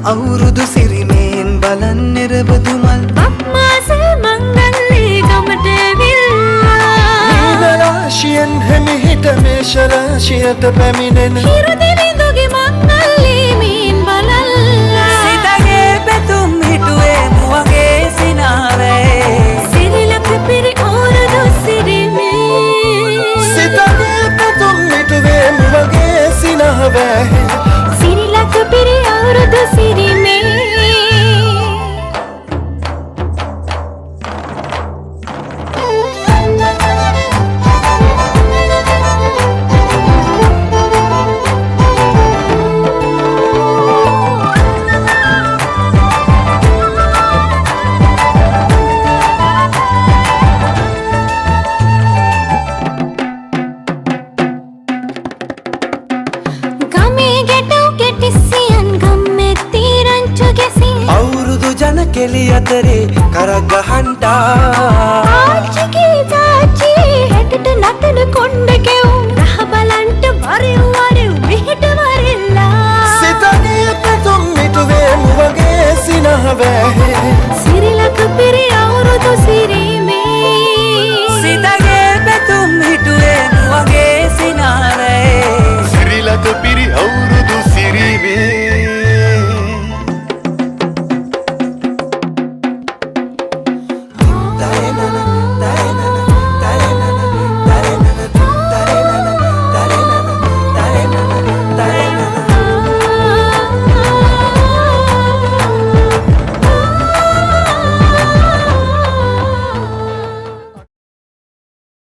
අවුරුදු සිරිමේන් බලන් නිරබදු මල් අප්මාසල් මංගල්ලේ ගමට ඇවිල්ලා නීලරාශියෙන් හිමිහිට මේෂරාශියට පැමිණෙන හිරු දෙවිඳුගේ මංගල්ලේ මීන් බලල්ලා සිතගේ පැතුම් හිටුවේ මුවගේ සිනාවේ සිරිලක පිරි අවුරුදු සිරිමේ සිතගේ පැතුම් හිටුවේ මුවගේ සිනාවේ සිරිලක පිරි අවුරුදු සිරිමේ කෙලි අතරේ කරක් ගහන්ටා ආච්චිගේ තාච්චි හැටට නටන කොණ්ඩ කෙවුම් රහ බලන්ට වරෙව් වරෙව් මෙහෙට වරෙල්ලා සිතගේ පැතුම් මිටුවේ මුවගේ සිනහවේ සිරිල